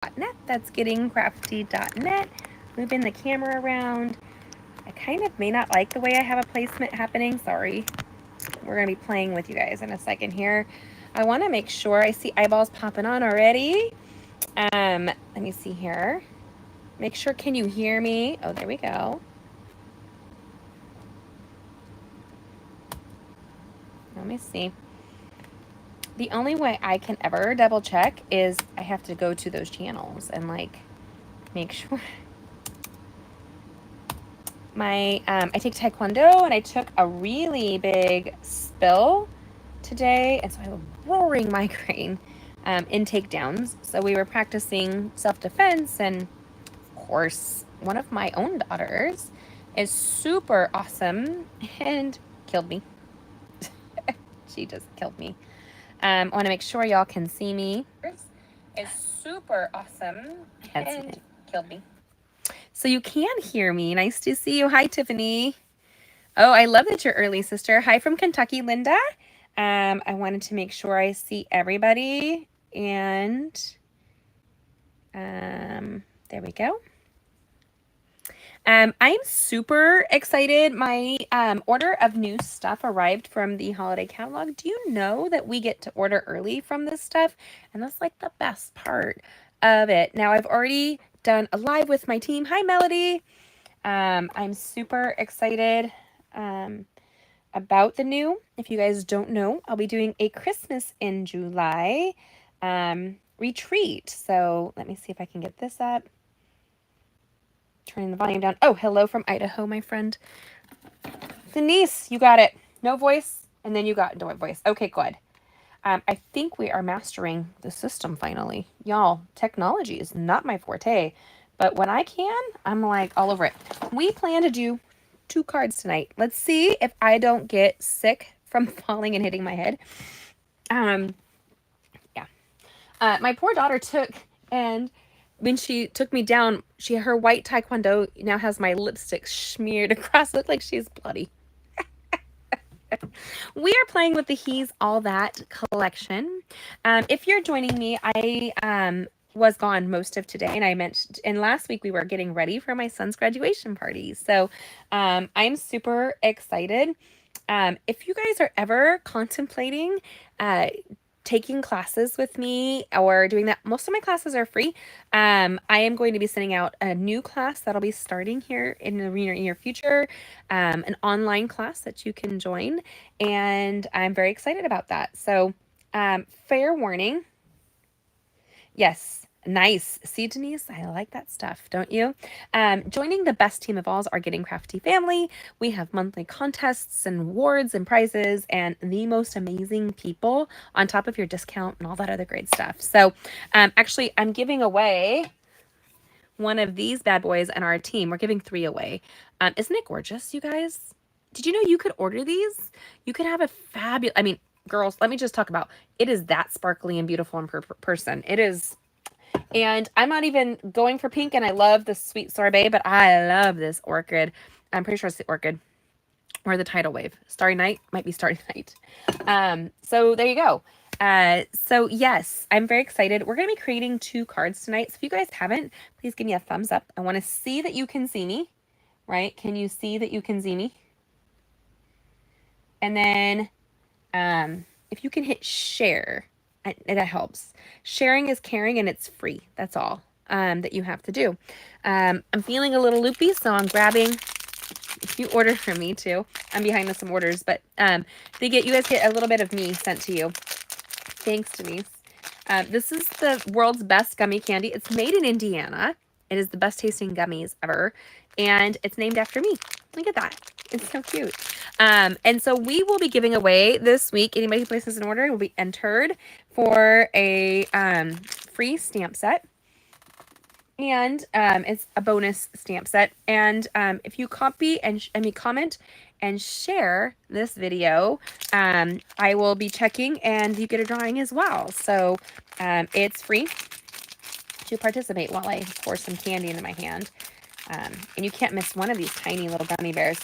Crafty.net. That's gettingcrafty.net. Moving the camera around. I kind of may not like the way I have a placement happening. Sorry. We're going to be playing with you guys in a second here. I want to make sure I see eyeballs popping on already. Let me see here. Make sure, can you hear me? Oh, there we go. Let me see. The only way I can ever double check is I have to go to those channels and like make sure. I take Taekwondo and I took a really big spill today, and so I have a roaring migraine in takedowns. So we were practicing self-defense, and of course, one of my own daughters is super awesome and killed me. She just killed me. I want to make sure y'all can see me. Is super awesome and killed me. So you can hear me. Nice to see you. Hi, Tiffany. Oh, I love that you're early, sister. Hi from Kentucky, Linda. I wanted to make sure I see everybody. And there we go. I'm super excited. My order of new stuff arrived from the holiday catalog. Do you know that we get to order early from this stuff? And that's like the best part of it. Now, I've already done a live with my team. Hi, Melody. I'm super excited about the new. If you guys don't know, I'll be doing a Christmas in July retreat. So let me see if I can get this up. Turning the volume down. Oh, hello from Idaho, my friend. Denise, you got it. No voice, and then you got no voice. Okay, good. I think we are mastering the system finally. Y'all, technology is not my forte, but when I can, I'm like all over it. We plan to do 2 cards tonight. Let's see if I don't get sick from falling and hitting my head. Yeah. My poor daughter took, and when she took me down, her white Taekwondo now has my lipstick smeared across. Look like she's bloody. We are playing with the He's All That collection. If you're joining me, I was gone most of today, and last week we were getting ready for my son's graduation party. So I'm super excited. If you guys are ever contemplating taking classes with me or doing that, most of my classes are free. I am going to be sending out a new class that'll be starting here in the near future, an online class that you can join, and I'm very excited about that. So fair warning. Yes. Nice. See, Denise, I like that stuff, don't you? Joining the best team of all is our Getting Crafty family. We have monthly contests and awards and prizes and the most amazing people on top of your discount and all that other great stuff. So actually, I'm giving away one of these bad boys in our team. We're giving 3 away. Isn't it gorgeous, you guys? Did you know you could order these? You could have a fabulous, I mean, girls, let me just talk about, it is that sparkly and beautiful in person. It is. And I'm not even going for pink, and I love the sweet sorbet, but I love this orchid. I'm pretty sure it's the orchid or the tidal wave. Starry Night might be Starry Night. So there you go. So yes, I'm very excited. We're going to be creating 2 cards tonight. So if you guys haven't, please give me a thumbs up. I want to see that you can see me, right? Can you see that you can see me? And then if you can hit share, that helps. Sharing is caring, and it's free. That's all that you have to do. I'm feeling a little loopy, so I'm grabbing. If you order from me too, I'm behind with some orders, but you guys get a little bit of me sent to you. Thanks, Denise. This is the world's best gummy candy. It's made in Indiana. It is the best tasting gummies ever, and it's named after me. Look at that. It's so cute. And so we will be giving away this week. Anybody who places an order will be entered for a free stamp set. And it's a bonus stamp set. And if you copy and comment and share this video, I will be checking, and you get a drawing as well. So it's free to participate while I pour some candy into my hand. And you can't miss one of these tiny little gummy bears.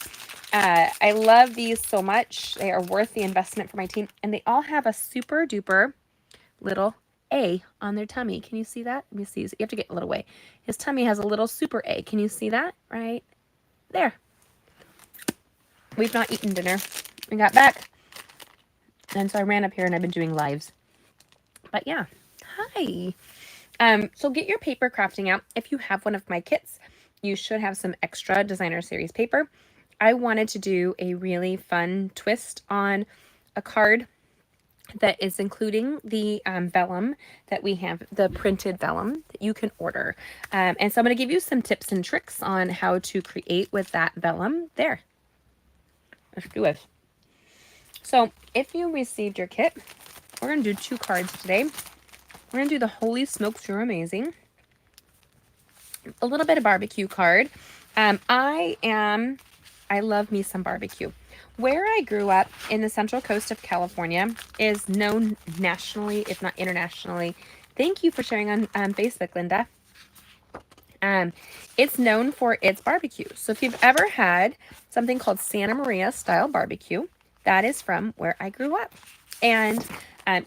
I love these so much. They are worth the investment for my team. And they all have a super duper little A on their tummy. Can you see that? Let me see. You have to get a little way. His tummy has a little super A. Can you see that? Right there. We've not eaten dinner. We got back. And so I ran up here and I've been doing lives. But yeah. Hi. So get your paper crafting out. If you have one of my kits, you should have some extra designer series paper. I wanted to do a really fun twist on a card that is including the vellum that we have, the printed vellum that you can order. And so I'm going to give you some tips and tricks on how to create with that vellum there. Let's do it. So if you received your kit, we're going to do 2 cards today. We're going to do the Holy Smokes, You're Amazing. A little bit of barbecue card. I love me some barbecue. Where I grew up in the Central Coast of California is known nationally, if not internationally. Thank you for sharing on Facebook, Linda. It's known for its barbecue. So if you've ever had something called Santa Maria style barbecue, that is from where I grew up. And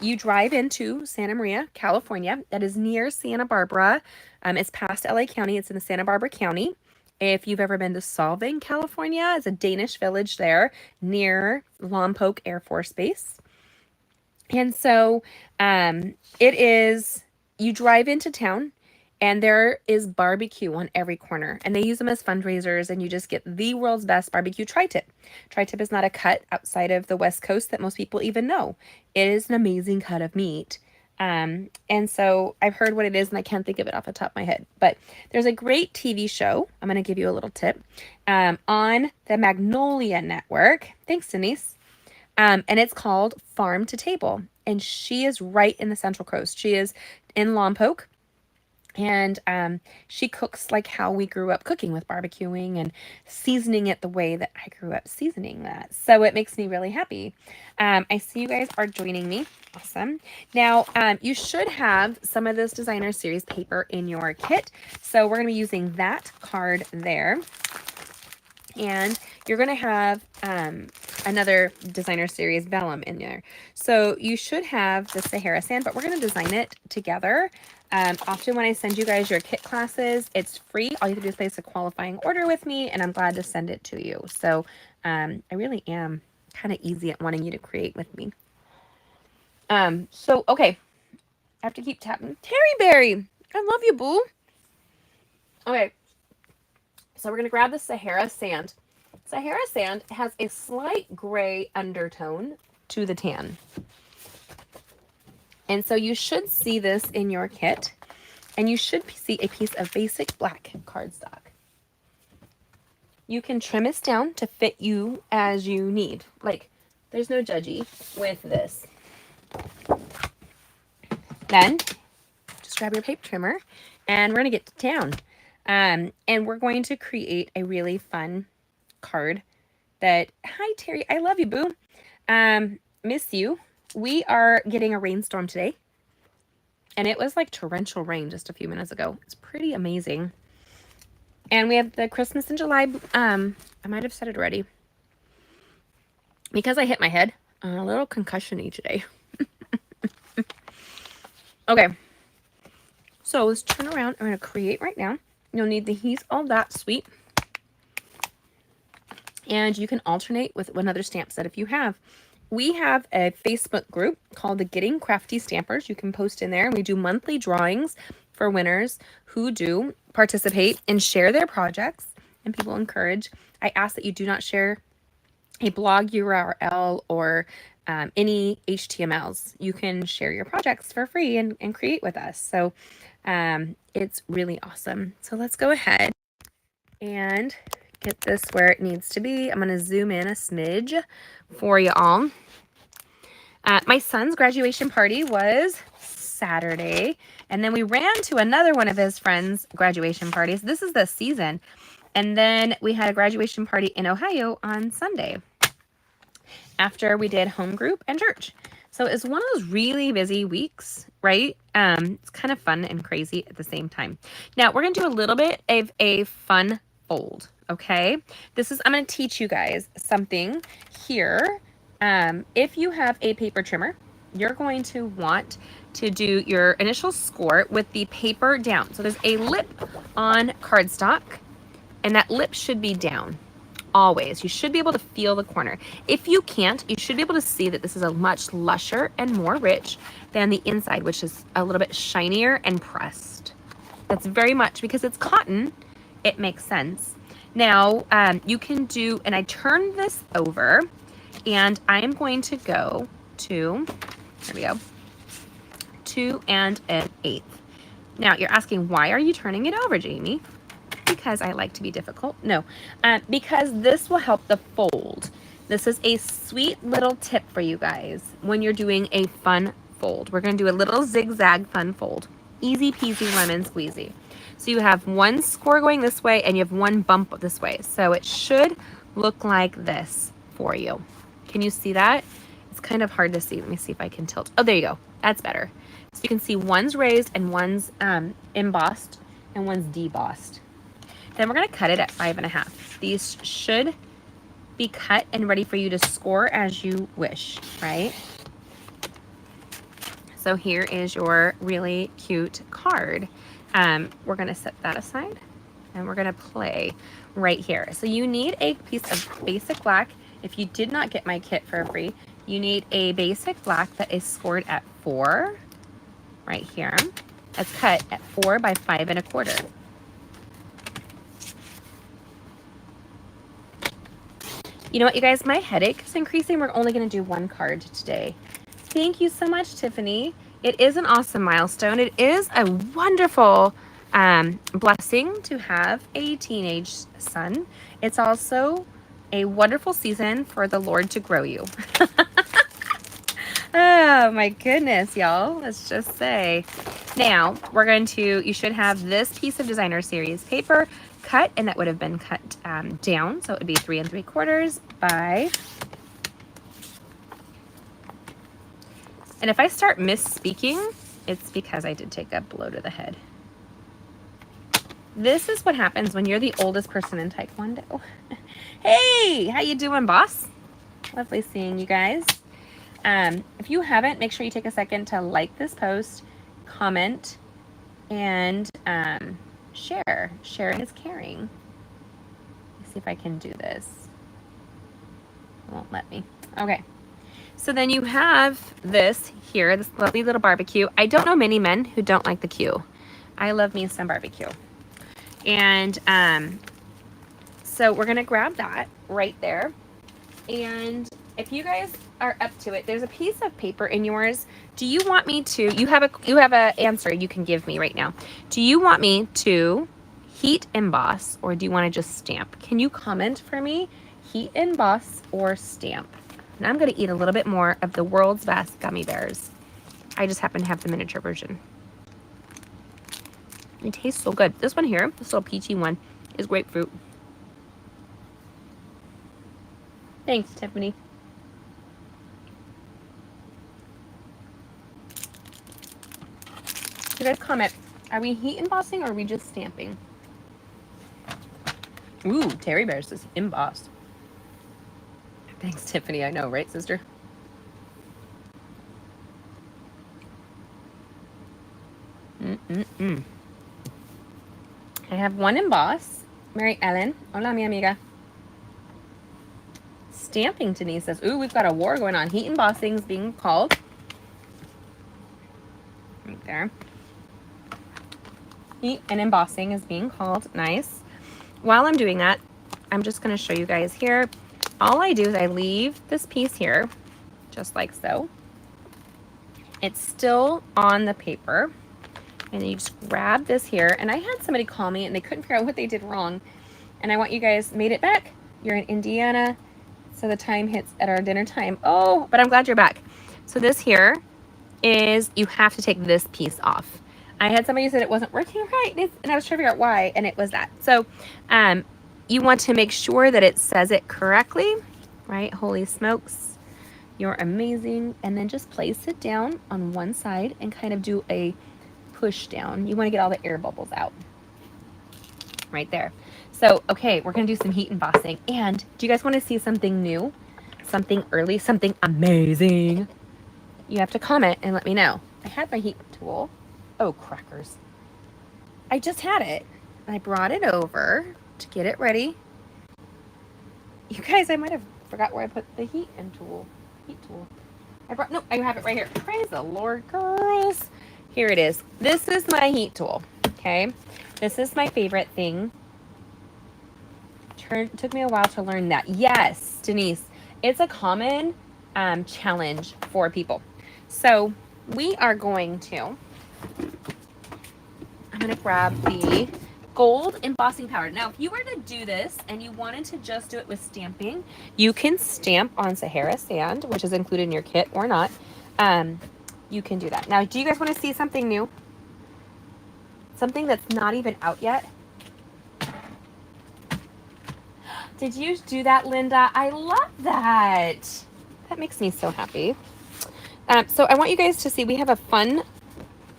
you drive into Santa Maria, California. That is near Santa Barbara. It's past LA County. It's in the Santa Barbara County. If you've ever been to Solvang, California, it's a Danish village there near Lompoc Air Force Base. And so it is, you drive into town and there is barbecue on every corner. And they use them as fundraisers and you just get the world's best barbecue tri-tip. Tri-tip is not a cut outside of the West Coast that most people even know. It is an amazing cut of meat. And so I've heard what it is and I can't think of it off the top of my head, but there's a great TV show. I'm going to give you a little tip, on the Magnolia Network. Thanks, Denise. And it's called Farm to Table. And she is right in the Central Coast. She is in Lompoc. And she cooks like how we grew up cooking, with barbecuing and seasoning it the way that I grew up seasoning that. So it makes me really happy. I see you guys are joining me. Awesome. Now, you should have some of this designer series paper in your kit. So we're going to be using that card there. And you're going to have another designer series vellum in there. So you should have the Sahara sand, but we're going to design it together. Often when I send you guys your kit classes, it's free. All you have to do is place a qualifying order with me, and I'm glad to send it to you. So I really am kind of easy at wanting you to create with me. So, okay. I have to keep tapping. Terry Berry, I love you, boo. Okay. So we're going to grab the Sahara sand. Sahara sand has a slight gray undertone to the tan. And so you should see this in your kit, and you should see a piece of basic black cardstock. You can trim this down to fit you as you need. Like, there's no judgy with this. Then, just grab your paper trimmer, and we're going to get to town. And we're going to create a really fun card that, hi Terry, I love you, boo. Miss you. We are getting a rainstorm today. And it was like torrential rain just a few minutes ago. It's pretty amazing. And we have the Christmas in July. I might have said it already. Because I hit my head, a little concussion-y today. Okay. So let's turn around. I'm going to create right now. You'll need the He's All That Sweet. And you can alternate with another stamp set if you have. We have a Facebook group called the Getting Crafty Stampers. You can post in there. And we do monthly drawings for winners who do participate and share their projects. And people encourage. I ask that you do not share a blog URL or any HTMLs. You can share your projects for free and create with us. So it's really awesome. So let's go ahead and get this where it needs to be. I'm going to zoom in a smidge for you all. My son's graduation party was Saturday, and then we ran to another one of his friends' graduation parties. This is the season. And then we had a graduation party in Ohio on Sunday after we did home group and church. So it's one of those really busy weeks, right? It's kind of fun and crazy at the same time. Now we're going to do a little bit of a fun fold. Okay. I'm going to teach you guys something here. If you have a paper trimmer, you're going to want to do your initial score with the paper down. So there's a lip on cardstock, and that lip should be down. Always. You should be able to feel the corner. If you can't, you should be able to see that this is a much lusher and more rich than the inside, which is a little bit shinier and pressed. That's very much, because it's cotton, it makes sense. Now, you can do, and I turn this over, and I am going to go to, here we go, 2 1/8. Now, you're asking, why are you turning it over, Jamie? Because I like to be difficult. No, because this will help the fold. This is a sweet little tip for you guys when you're doing a fun fold. We're going to do a little zigzag fun fold. Easy peasy lemon squeezy. So you have one score going this way and you have one bump this way. So it should look like this for you. Can you see that? It's kind of hard to see. Let me see if I can tilt. Oh, there you go. That's better. So you can see one's raised and one's embossed and one's debossed. Then we're going to cut it at 5 1/2. These should be cut and ready for you to score as you wish, right? So here is your really cute card. We're going to set that aside and we're going to play right here. So you need a piece of basic black. If you did not get my kit for free, you need a basic black that is scored at 4 right here. That's cut at 4 by 5 1/4. You know what, you guys, my headache is increasing. We're only going to do one card today. Thank you so much, Tiffany. It is an awesome milestone. It is a wonderful blessing to have a teenage son. It's also a wonderful season for the Lord to grow you. Oh my goodness, y'all. Let's just say. Now, we're going to, you should have this piece of designer series paper cut, and that would have been cut down. So it would be 3 3/4 by, and if I start misspeaking, it's because I did take a blow to the head. This is what happens when you're the oldest person in Taekwondo. Hey, how you doing, boss? Lovely seeing you guys. If you haven't, make sure you take a second to like this post, comment, and share. Sharing is caring. Let's see if I can do this. It won't let me. Okay. So then you have this here, this lovely little barbecue. I don't know many men who don't like the Q. I love me some barbecue. And so we're gonna grab that right there. And if you guys are up to it, there's a piece of paper in yours. Do you want me to, you have a answer you can give me right now. Do you want me to heat emboss, or do you want to just stamp? Can you comment for me? Heat emboss or stamp? And I'm going to eat a little bit more of the world's best gummy bears. I just happen to have the miniature version. It tastes so good. This one here, this little peachy one, is grapefruit. Thanks, Tiffany. You guys comment, are we heat embossing or are we just stamping? Ooh, Terry Bears says embossed. Thanks, Tiffany. I know, right, sister? I have one emboss. Mary Ellen. Hola, mi amiga. Stamping, Denise says, ooh, we've got a war going on. Heat embossing is being called. Right there. Heat and embossing is being called. Nice. While I'm doing that, I'm just going to show you guys here. All I do is I leave this piece here, just like so. It's still on the paper. And you just grab this here. And I had somebody call me and they couldn't figure out what they did wrong. And I want you guys, made it back. You're in Indiana. So the time hits at our dinner time. Oh, but I'm glad you're back. So this here is, you have to take this piece off. I had somebody who said it wasn't working right, and I was trying to figure out why, and it was that. So you want to make sure that it says it correctly, right? Holy smokes, you're amazing. And then just place it down on one side and kind of do a push down. You want to get all the air bubbles out right there. So, okay, we're going to do some heat embossing. And do you guys want to see something new? Something early, something amazing? You have to comment and let me know. I had my heat tool. Oh, crackers. I just had it. I brought it over to get it ready. You guys, I might have forgot where I put the heat tool. No, I have it right here. Praise the Lord, girls. Here it is. This is my heat tool, okay? This is my favorite thing. Took me a while to learn that. Yes, Denise, it's a common challenge for people. So we are going to, I'm going to grab the gold embossing powder. Now, if you were to do this and you wanted to just do it with stamping, you can stamp on Sahara sand, which is included in your kit or not. You can do that. Now, do you guys want to see something new? Something that's not even out yet? Did you do that, Linda? I love that. That makes me so happy. So I want you guys to see, we have a fun,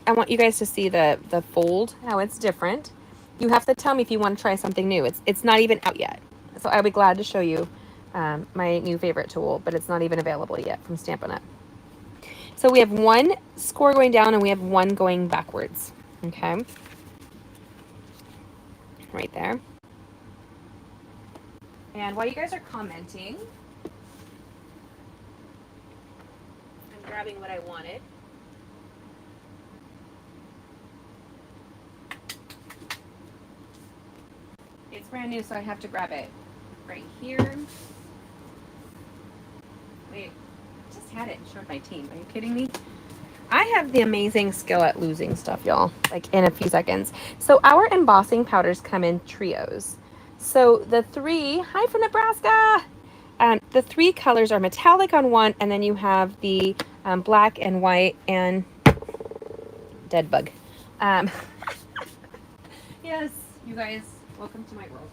I want you guys to see the fold, how it's different. You have to tell me if you want to try something new. It's not even out yet. So I'll be glad to show you my new favorite tool, but it's not even available yet from Stampin' Up. So we have one score going down and we have one going backwards. Okay. Right there. And while you guys are commenting, I'm grabbing what I wanted. It's brand new, so I have to grab it right here. Wait, I just had it and showed my team. Are you kidding me? I have the amazing skill at losing stuff, y'all, like in a few seconds. So our embossing powders come in trios. So the three, hi from Nebraska. The three colors are metallic on one, and then you have the black and white and dead bug. Yes, you guys, welcome to my world.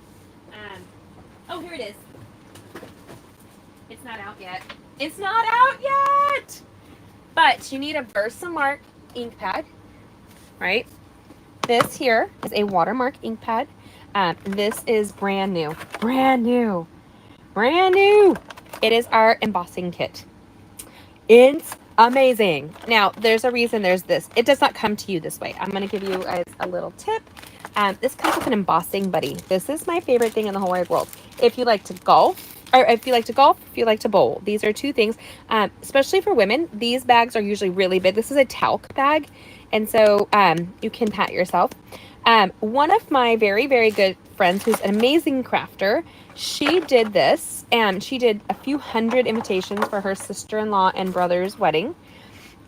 Oh, here it is. It's not out yet. It's not out yet! But you need a Versamark ink pad, right? This here is a watermark ink pad. This is brand new. Brand new. Brand new. It is our embossing kit. It's amazing. Now, there's a reason there's this. It does not come to you this way. I'm going to give you guys a little tip. This comes with an embossing buddy. This is my favorite thing in the whole wide world. If you like to golf, if you like to bowl, these are two things, especially for women. These bags are usually really big. This is a talc bag, and so you can pat yourself. One of my very, very good friends, who's an amazing crafter, she did this, and she did a few hundred invitations for her sister-in-law and brother's wedding,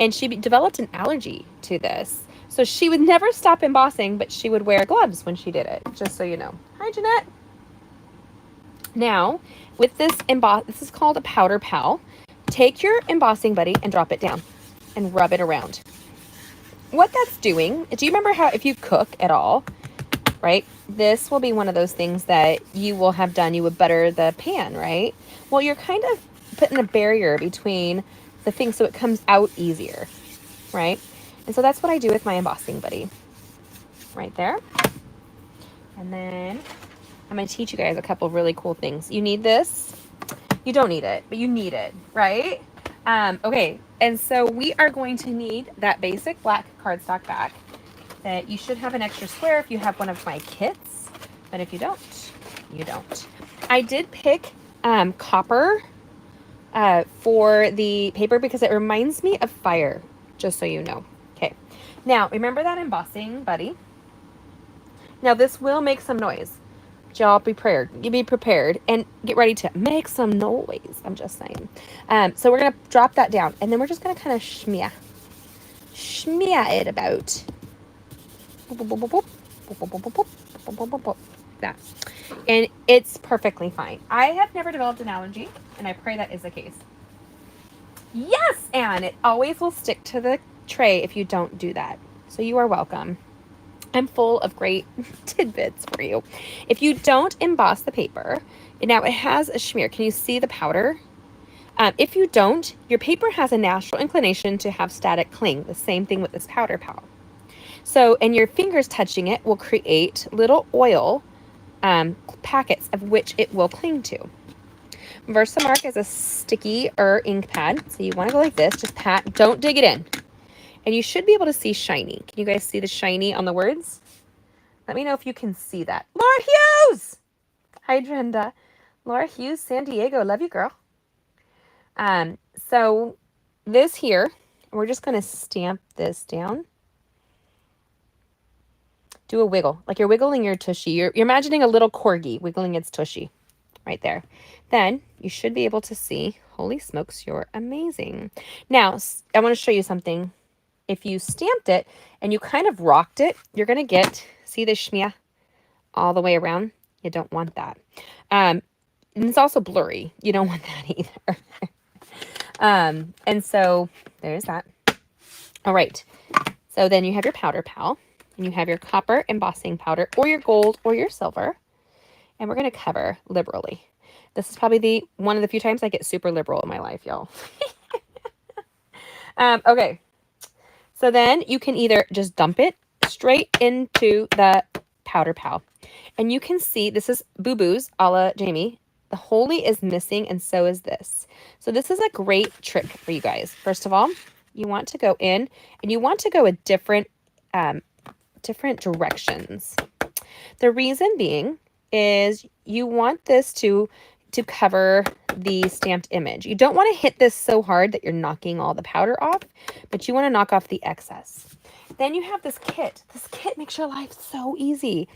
and she developed an allergy to this. So she would never stop embossing, but she would wear gloves when she did it, just so you know. Hi, Jeanette. Now, with this this is called a powder pal. Take your embossing buddy and drop it down and rub it around. What that's doing, do you remember how if you cook at all, right? This will be one of those things that you will have done. You would butter the pan, right? Well, you're kind of putting a barrier between the things so it comes out easier, right? And so that's what I do with my embossing buddy right there. And then I'm going to teach you guys a couple of really cool things. You need this. You don't need it, but you need it, right? Okay, and so we are going to need that basic black cardstock back that you should have an extra square if you have one of my kits, but if you don't, you don't. I did pick copper for the paper because it reminds me of fire, just so you know. Okay, now remember that embossing buddy. Now this will make some noise. Y'all be prepared and get ready to make some noise. I'm just saying. So we're going to drop that down, and then we're just going to kind of shmear it about. That. And it's perfectly fine. I have never developed an allergy, and I pray that is the case. Yes, Anne, it always will stick to the tray if you don't do that. So you are welcome. I'm full of great tidbits for you. If you don't emboss the paper, now it has a smear. Can you see the powder? If you don't, your paper has a natural inclination to have static cling. The same thing with this powder pal. So, and your fingers touching it will create little oil packets of which it will cling to. Versamark is a sticky ink pad. So you want to go like this, just pat, don't dig it in. And you should be able to see shiny. Can you guys see the shiny on the words? Let me know if you can see that. Laura Hughes! Hi, Brenda. Laura Hughes, San Diego. Love you, girl. So this here, we're just going to stamp this down. Do a wiggle, like you're wiggling your tushy. You're imagining a little corgi wiggling its tushy right there. Then you should be able to see, holy smokes, you're amazing. Now, I want to show you something. If you stamped it and you kind of rocked it, you're going to get, see the shmia all the way around? You don't want that. And it's also blurry. You don't want that either. And so there's that. All right. So then you have your powder pal, and you have your copper embossing powder, or your gold, or your silver. And we're going to cover liberally. This is probably one of the few times I get super liberal in my life, y'all. Okay. So then you can either just dump it straight into the powder pal. And you can see, this is boo-boos a la Jamie. The holy is missing, and so is this. So this is a great trick for you guys. First of all, you want to go in, and you want to go a different directions. The reason being is you want this to cover the stamped image. You don't want to hit this so hard that you're knocking all the powder off, but you want to knock off the excess. Then you have this kit. This kit makes your life so easy.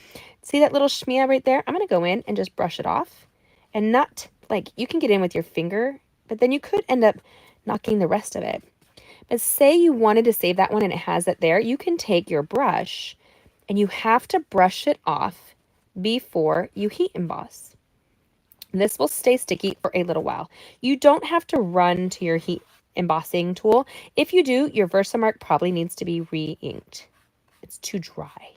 See that little shmia right there? I'm going to go in and just brush it off. And not, like, you can get in with your finger, but then you could end up knocking the rest of it. But say you wanted to save that one and it has it there, you can take your brush and you have to brush it off before you heat emboss. This will stay sticky for a little while. You don't have to run to your heat embossing tool. If you do, your Versamark probably needs to be re-inked. It's too dry.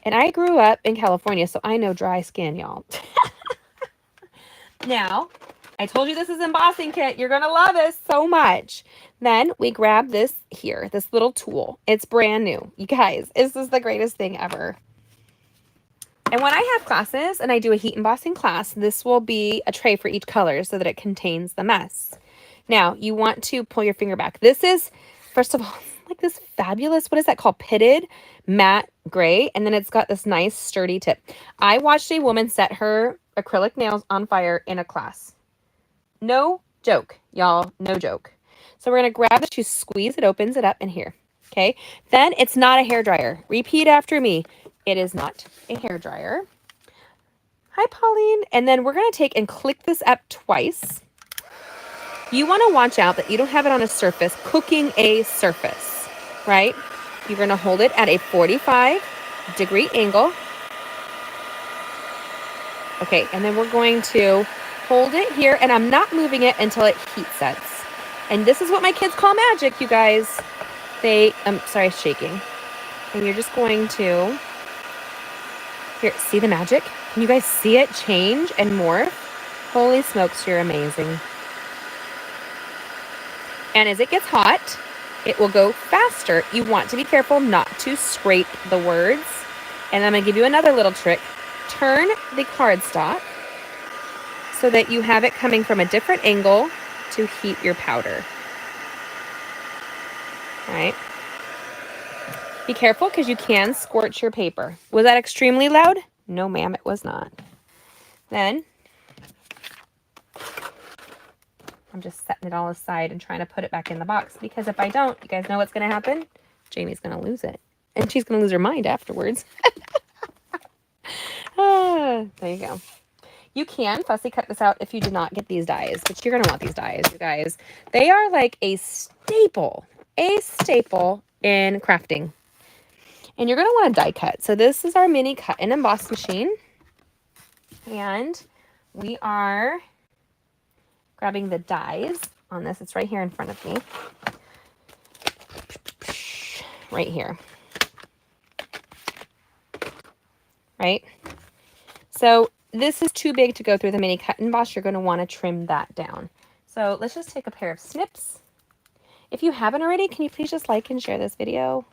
And I grew up in California, so I know dry skin, y'all. Now, I told you this is embossing kit. You're going to love this so much. Then we grab this here, this little tool. It's brand new. You guys, this is the greatest thing ever. And when I have classes and I do a heat embossing class, this will be a tray for each color so that it contains the mess. Now, you want to pull your finger back. This is, first of all, like this fabulous, what is that called? Pitted matte gray. And then it's got this nice sturdy tip. I watched a woman set her acrylic nails on fire in a class. No joke, y'all. No joke. So we're going to grab it, you squeeze it, opens it up in here. Okay. Then it's not a hairdryer. Repeat after me. It is not a hairdryer. Hi, Pauline. And then we're going to take and click this up twice. You want to watch out that you don't have it on a surface, cooking a surface, right? You're going to hold it at a 45-degree angle. Okay, and then we're going to hold it here, and I'm not moving it until it heat sets. And this is what my kids call magic, you guys. I'm shaking. And you're just going to, here, see the magic? Can you guys see it change and morph? Holy smokes, you're amazing. And as it gets hot, it will go faster. You want to be careful not to scrape the words. And I'm going to give you another little trick. Turn the cardstock so that you have it coming from a different angle to heat your powder. All right. Be careful because you can scorch your paper. Was that extremely loud? No, ma'am, it was not. Then I'm just setting it all aside and trying to put it back in the box, because if I don't, you guys know what's going to happen? Jamie's going to lose it. And she's going to lose her mind afterwards. There you go. You can fussy cut this out if you do not get these dies, but you're going to want these dies, you guys. They are like a staple in crafting. And you're going to want a die cut. So this is our mini cut and emboss machine. And we are grabbing the dies on this. It's right here in front of me. Right here. Right? So this is too big to go through the mini cut and emboss. You're going to want to trim that down. So let's just take a pair of snips. If you haven't already, can you please just like and share this video?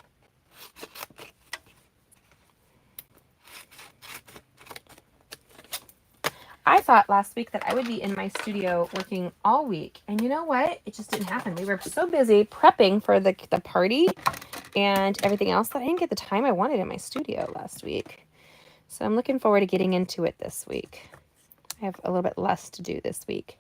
I thought last week that I would be in my studio working all week. And you know what? It just didn't happen. We were so busy prepping for the party and everything else that I didn't get the time I wanted in my studio last week. So I'm looking forward to getting into it this week. I have a little bit less to do this week.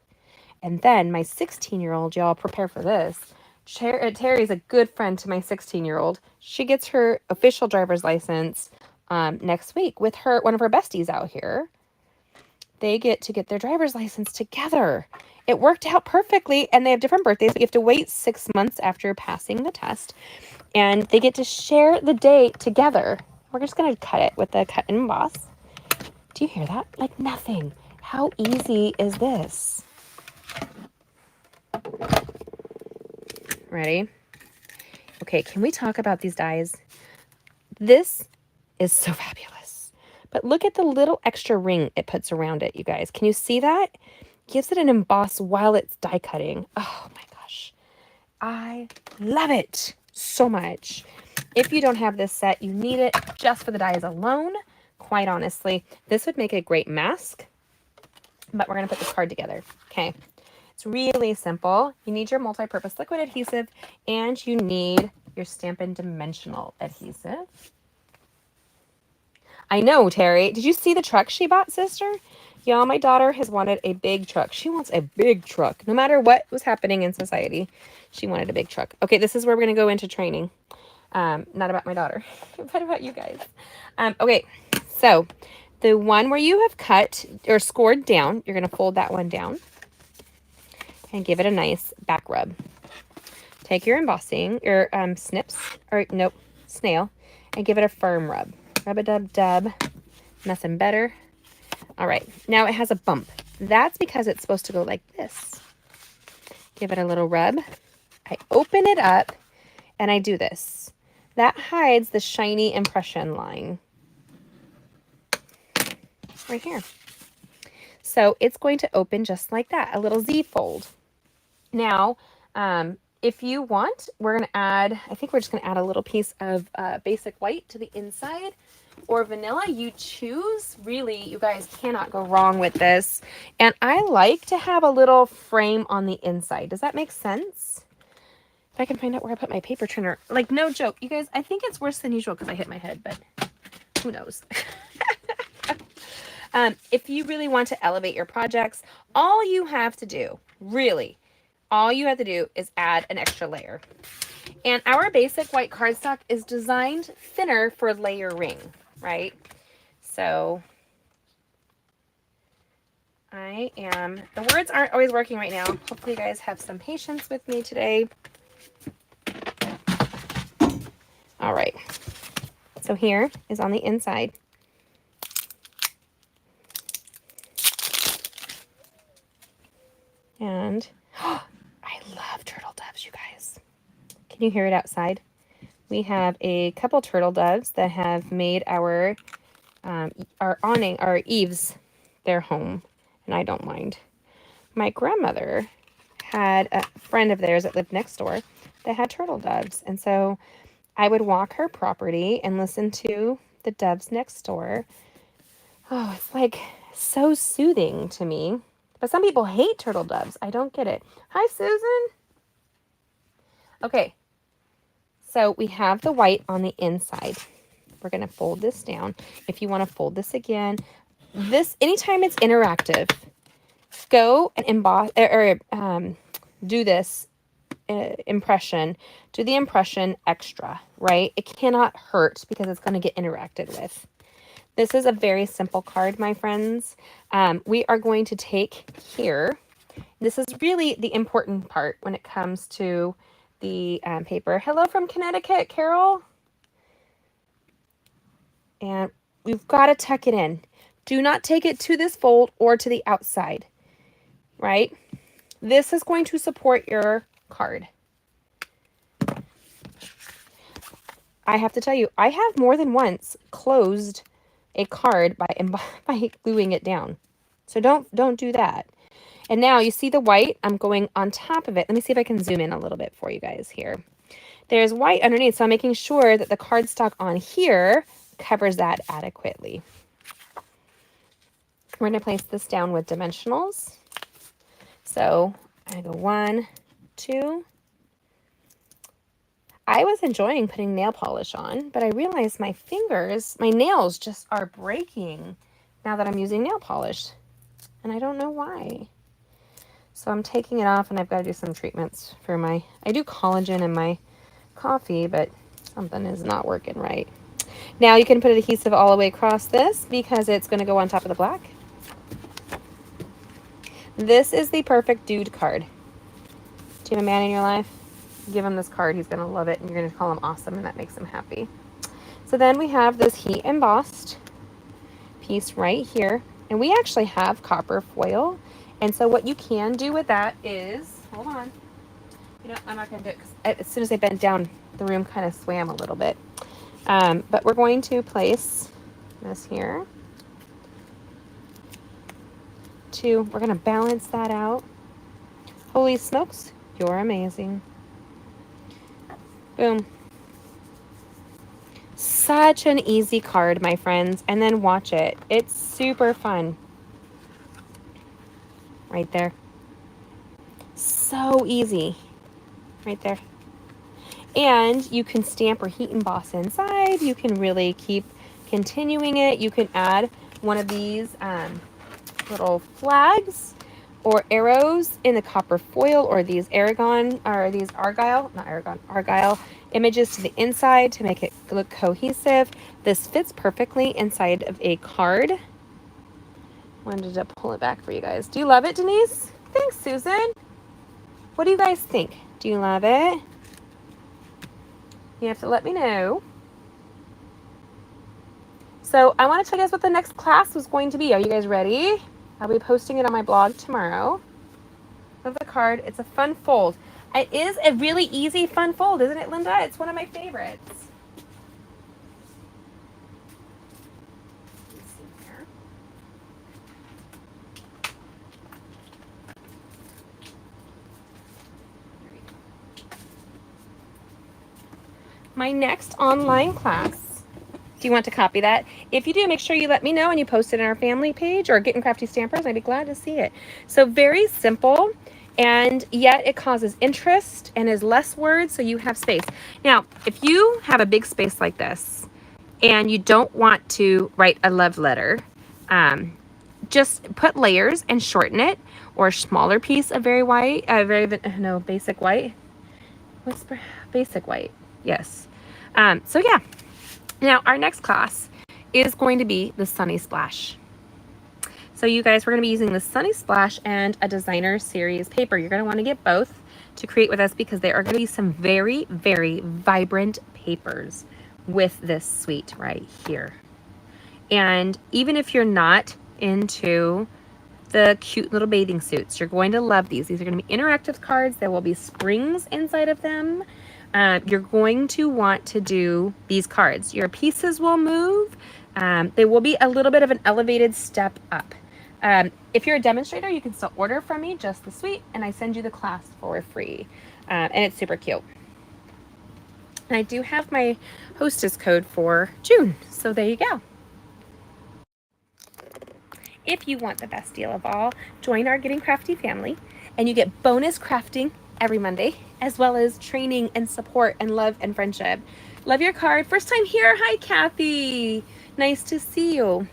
And then my 16-year-old, y'all prepare for this. Terry's a good friend to my 16-year-old. She gets her official driver's license next week with one of her besties out here. They get to get their driver's license together. It worked out perfectly, and they have different birthdays, but you have to wait 6 months after passing the test, and they get to share the day together. We're just going to cut it with the cut and emboss. Do you hear that? Like nothing. How easy is this? Ready? Okay, can we talk about these dies? This is so fabulous. But look at the little extra ring it puts around it, you guys. Can you see that? Gives it an emboss while it's die cutting. Oh my gosh. I love it so much. If you don't have this set, you need it just for the dies alone. Quite honestly, this would make a great mask. But we're going to put this card together. Okay. It's really simple. You need your multi-purpose liquid adhesive, and you need your Stampin' Dimensional adhesive. I know, Terry. Did you see the truck she bought, sister? Y'all, my daughter has wanted a big truck. She wants a big truck. No matter what was happening in society, she wanted a big truck. Okay, this is where we're going to go into training. Not about my daughter, but about you guys. Okay, so the one where you have cut or scored down, you're going to fold that one down and give it a nice back rub. Take your embossing, your snail, and give it a firm rub. Rub-a-dub-dub. Nothing better. All right, now it has a bump. That's because it's supposed to go like this. Give it a little rub. I open it up, and I do this. That hides the shiny impression line. Right here. So it's going to open just like that, a little Z fold. Now, if you want, we're going to add, I think we're just going to add a little piece of basic white to the inside or vanilla. You choose. Really, you guys cannot go wrong with this. And I like to have a little frame on the inside. Does that make sense? If I can find out where I put my paper trimmer. Like, no joke. You guys, I think it's worse than usual because I hit my head, but who knows? If you really want to elevate your projects, all you have to do, really, all you have to do is add an extra layer. And our basic white cardstock is designed thinner for layering, right? So the words aren't always working right now. Hopefully you guys have some patience with me today. All right. So here is on the inside. And I love turtle doves, you guys. Can you hear it outside? We have a couple turtle doves that have made our awning, our eaves, their home, and I don't mind. My grandmother had a friend of theirs that lived next door that had turtle doves, and so I would walk her property and listen to the doves next door. Oh, it's like so soothing to me. But some people hate turtle doves. I don't get it. Hi, Susan. Okay. So we have the white on the inside. We're going to fold this down. If you want to fold this again, anytime it's interactive, go and emboss or do this impression. Do the impression extra, right? It cannot hurt because it's going to get interacted with. This is a very simple card, my friends. We are going to take here. This is really the important part when it comes to the paper. Hello from Connecticut, Carol. And we've got to tuck it in. Do not take it to this fold or to the outside, right? This is going to support your card. I have to tell you, I have more than once closed a card by gluing it down. So don't do that. And now you see the white, I'm going on top of it. Let me see if I can zoom in a little bit for you guys here. There's white underneath, so I'm making sure that the cardstock on here covers that adequately. We're going to place this down with dimensionals. So I go 1, 2. I was enjoying putting nail polish on, but I realized my nails just are breaking now that I'm using nail polish. And I don't know why. So I'm taking it off, and I've got to do some treatments for I do collagen in my coffee, but something is not working right. Now you can put adhesive all the way across this because it's going to go on top of the black. This is the perfect dude card. Do you have a man in your life? Give him this card. He's going to love it, and you're going to call him awesome, and that makes him happy. So then we have this heat embossed piece right here, and we actually have copper foil. And so what you can do with that is, hold on, I'm not going to do it because as soon as I bent down, the room kind of swam a little bit. But we're going to place this here. We're going to balance that out. Holy smokes, you're amazing. Boom. Such an easy card, my friends. And then watch it. It's super fun. Right there. So easy. Right there. And you can stamp or heat emboss inside. You can really keep continuing it. You can add one of these little flags or arrows in the copper foil, or these argyle images to the inside to make it look cohesive. This fits perfectly inside of a card. Wanted to pull it back for you guys. Do you love it, Denise? Thanks, Susan. What do you guys think? Do you love it? You have to let me know. So I want to tell you guys what the next class was going to be. Are you guys ready? I'll be posting it on my blog tomorrow. Of the card. It's a fun fold. It is a really easy fun fold, isn't it, Linda? It's one of my favorites. Let's see here. My next online class. Do you want to copy that? If you do, make sure you let me know and you post it in our family page or Getting Crafty Stampers. I'd be glad to see it. So very simple, and yet it causes interest and is less words, so you have space. Now, if you have a big space like this and you don't want to write a love letter, just put layers and shorten it, or a smaller piece of basic white. Basic white. Yes. So yeah. Now, our next class is going to be the Sunny Splash. So you guys, we're going to be using the Sunny Splash and a designer series paper. You're going to want to get both to create with us because there are going to be some very, very vibrant papers with this suite right here. And even if you're not into the cute little bathing suits, you're going to love these. These are going to be interactive cards. There will be springs inside of them. You're going to want to do these cards. Your pieces will move. They will be a little bit of an elevated step up. If you're a demonstrator, you can still order from me, just the suite, and I send you the class for free. And it's super cute. And I do have my hostess code for June, so there you go. If you want the best deal of all, join our Getting Crafty family, and you get bonus crafting every Monday, as well as training and support and love and friendship. Love your card. First time here. Hi, Kathy. Nice to see you.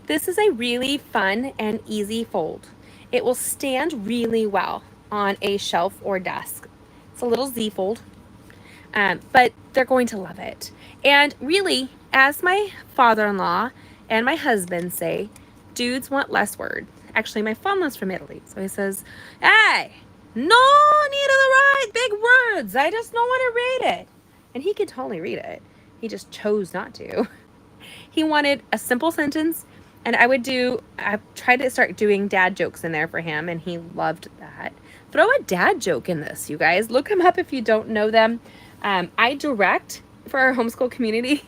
This is a really fun and easy fold. It will stand really well on a shelf or desk. It's a little Z fold, but they're going to love it. And really, as my father-in-law and my husband say, dudes want less words. Actually, my father-in-law's from Italy, so he says, hey, no need to write big words. I just don't want to read it. And he could totally read it. He just chose not to. He wanted a simple sentence, and I tried to start doing dad jokes in there for him, and he loved that. Throw a dad joke in this, you guys. Look them up if you don't know them. I direct for our homeschool community,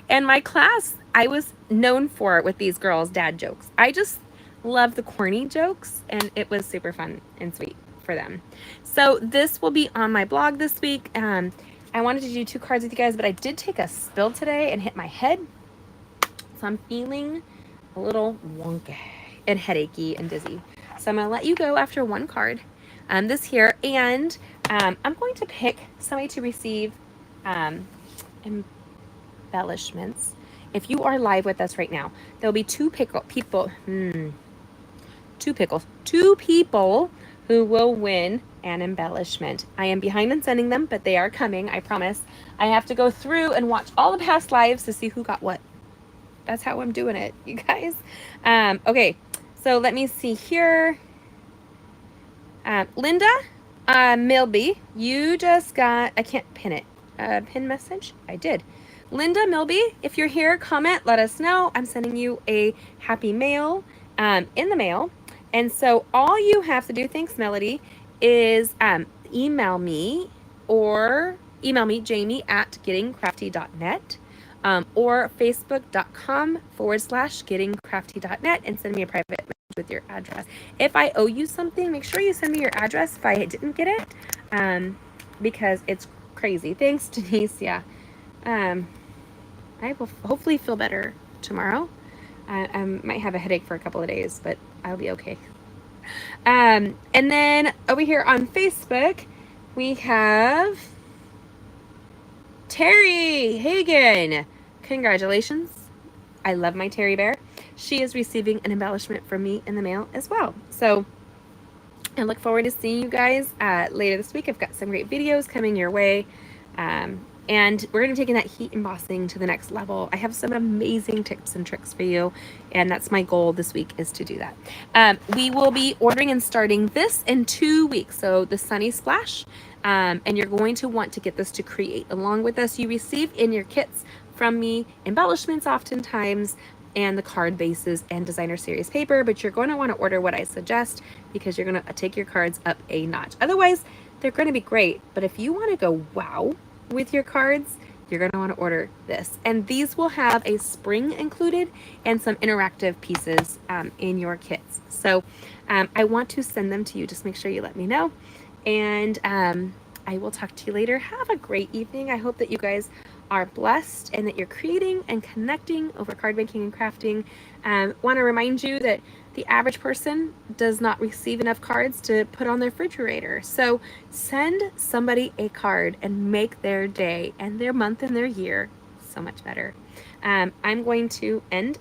and my class, I was known for it with these girls' dad jokes. I just love the corny jokes, and it was super fun and sweet for them. So this will be on my blog this week. I wanted to do 2 cards with you guys, but I did take a spill today and hit my head. So I'm feeling a little wonky and headachy and dizzy. So I'm going to let you go after one card this here, and I'm going to pick somebody to receive embellishments. If you are live with us right now, there'll be two people who will win an embellishment. I am behind on sending them, but they are coming, I promise. I have to go through and watch all the past lives to see who got what. That's how I'm doing it, you guys. Okay, so let me see here. Linda Milby, you just got, I can't pin it. Pin message? I did. Linda Milby, if you're here, comment, let us know. I'm sending you a happy mail in the mail. And so all you have to do, thanks Melody, is email me, Jamie at gettingcrafty.net. Or facebook.com/gettingcrafty.net and send me a private message with your address. If I owe you something, make sure you send me your address if I didn't get it, because it's crazy. Thanks, Denise. Yeah. I will hopefully feel better tomorrow. I might have a headache for a couple of days, but I'll be okay. And then over here on Facebook, we have Terry Hagen. Congratulations. I love my Terry Bear. She is receiving an embellishment from me in the mail as well. So I look forward to seeing you guys later this week. I've got some great videos coming your way. And we're going to be taking that heat embossing to the next level. I have some amazing tips and tricks for you, and that's my goal this week, is to do that. We will be ordering and starting this in 2 weeks. So the Sunny Splash, and you're going to want to get this to create along with us. You receive in your kits from me embellishments oftentimes, and the card bases and designer series paper, but you're going to want to order what I suggest because you're going to take your cards up a notch. Otherwise, they're going to be great, but if you want to go wow with your cards, you're going to want to order this. And these will have a spring included and some interactive pieces in your kits. So I want to send them to you. Just make sure you let me know. And I will talk to you later. Have a great evening. I hope that you guys are blessed and that you're creating and connecting over card making and crafting. Want to remind you that the average person does not receive enough cards to put on their refrigerator. So send somebody a card and make their day and their month and their year so much better. I'm going to end